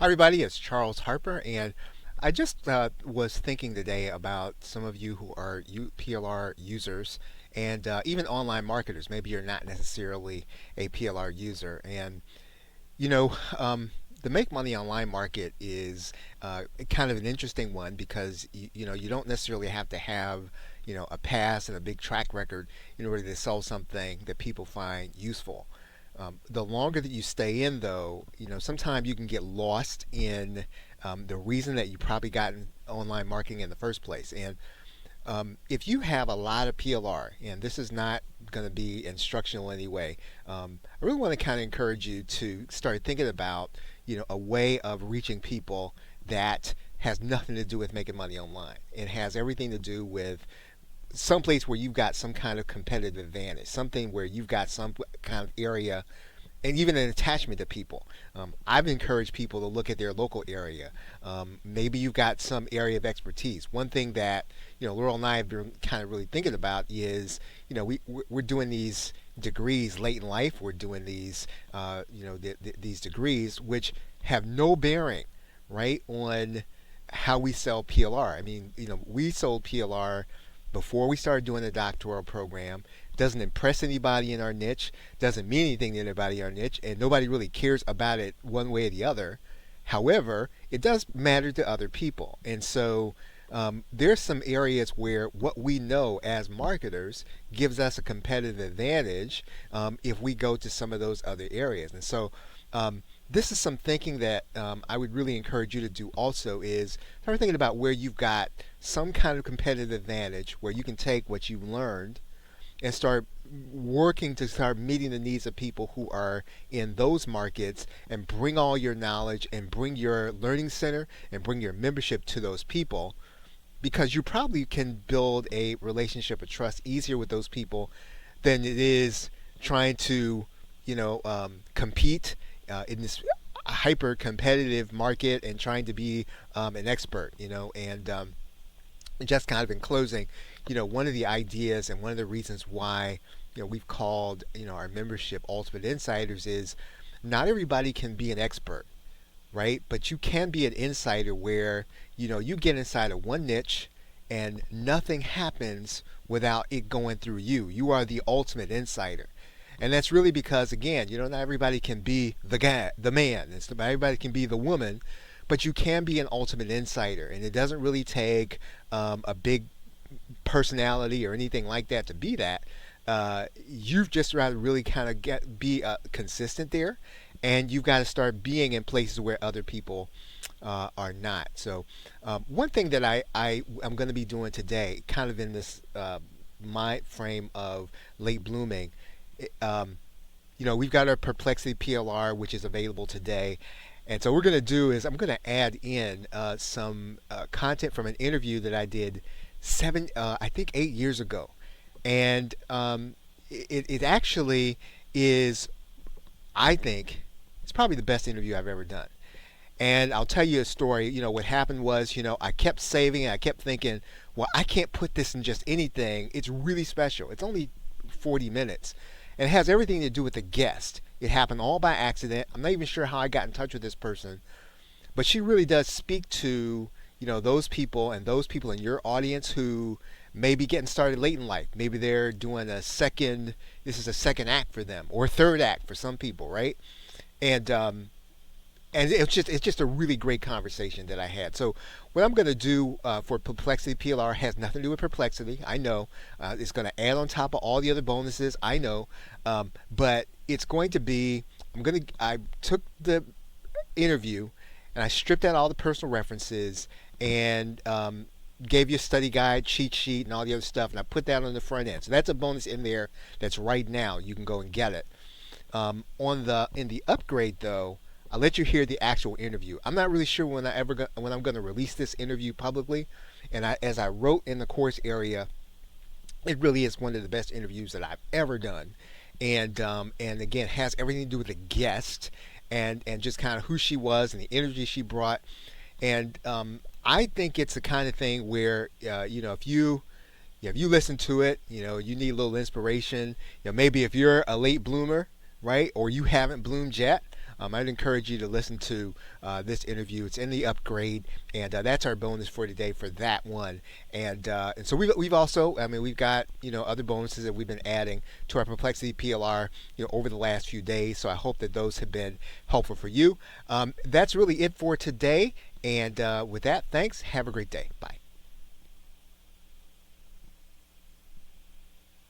Hi, everybody. It's Charles Harper, and I just was thinking today about some of you who are PLR users and even online marketers. Maybe you're not necessarily a PLR user, and you know, um, the make money online market is kind of an interesting one because you don't necessarily have to have a past and a big track record in order to sell something that people find useful. The longer that you stay in, though, sometimes you can get lost in the reason that you probably got in online marketing in the first place. And if you have a lot of PLR, and this is not going to be instructional anyway, I really want to kind of encourage you to start thinking about, a way of reaching people that has nothing to do with making money online. It has everything to do with someplace where you've got some kind of competitive advantage, something where you've got some kind of area and even an attachment to people. I've encouraged people to look at their local area. Maybe you've got some area of expertise. One thing that Laurel and I have been kind of really thinking about is we're doing these degrees late in life. We're doing these these degrees which have no bearing right on how we sell PLR. I mean, we sold PLR before we started doing the doctoral program. Doesn't impress anybody in our niche, doesn't mean anything to anybody in our niche, and nobody really cares about it one way or the other. However, it does matter to other people. And so there's some areas where what we know as marketers gives us a competitive advantage if we go to some of those other areas. And so this is some thinking that I would really encourage you to do also is start thinking about where you've got some kind of competitive advantage where you can take what you've learned and start working to start meeting the needs of people who are in those markets and bring all your knowledge and bring your learning center and bring your membership to those people because you probably can build a relationship of trust easier with those people than it is trying to compete in this hyper competitive market and trying to be an expert, and just kind of in closing, one of the ideas and one of the reasons why we've called our membership Ultimate Insiders is not everybody can be an expert, right? But you can be an insider where you get inside of one niche and nothing happens without it going through you. You are the ultimate insider. And that's really because, again, not everybody can be the guy, the man. Not everybody can be the woman, but you can be an ultimate insider. And it doesn't really take a big personality or anything like that to be that. You've just rather really kind of be consistent there, and you've got to start being in places where other people are not. So one thing that I'm going to be doing today, kind of in this mind frame of late blooming, we've got our Perplexity PLR, which is available today. And so what we're going to do is I'm going to add in some content from an interview that I did I think 8 years ago. And it actually is, I think, it's probably the best interview I've ever done. And I'll tell you a story. What happened was, I kept saving it. I kept thinking, well, I can't put this in just anything. It's really special. It's only 40 minutes. And it has everything to do with the guest. It happened all by accident. I'm not even sure how I got in touch with this person. But she really does speak to, those people and those people in your audience who may be getting started late in life. Maybe they're doing this is a second act for them or third act for some people, right? And it's just a really great conversation that I had. So what I'm going to do for Perplexity PLR has nothing to do with Perplexity. I know it's going to add on top of all the other bonuses. I know, but it's going to be. I took the interview and I stripped out all the personal references and gave you a study guide, cheat sheet, and all the other stuff, and I put that on the front end. So that's a bonus in there. That's right now. You can go and get it. In the upgrade though, I'll let you hear the actual interview. I'm not really sure when I'm going to release this interview publicly, and as I wrote in the course area, it really is one of the best interviews that I've ever done, and again has everything to do with the guest and just kind of who she was and the energy she brought, and I think it's the kind of thing where if you listen to it, you need a little inspiration. Maybe if you're a late bloomer, right, or you haven't bloomed yet. I'd encourage you to listen to this interview. It's in the upgrade, and that's our bonus for today for that one. And so we've also, I mean, we've got other bonuses that we've been adding to our Perplexity PLR over the last few days. So I hope that those have been helpful for you. That's really it for today. And with that, thanks. Have a great day. Bye.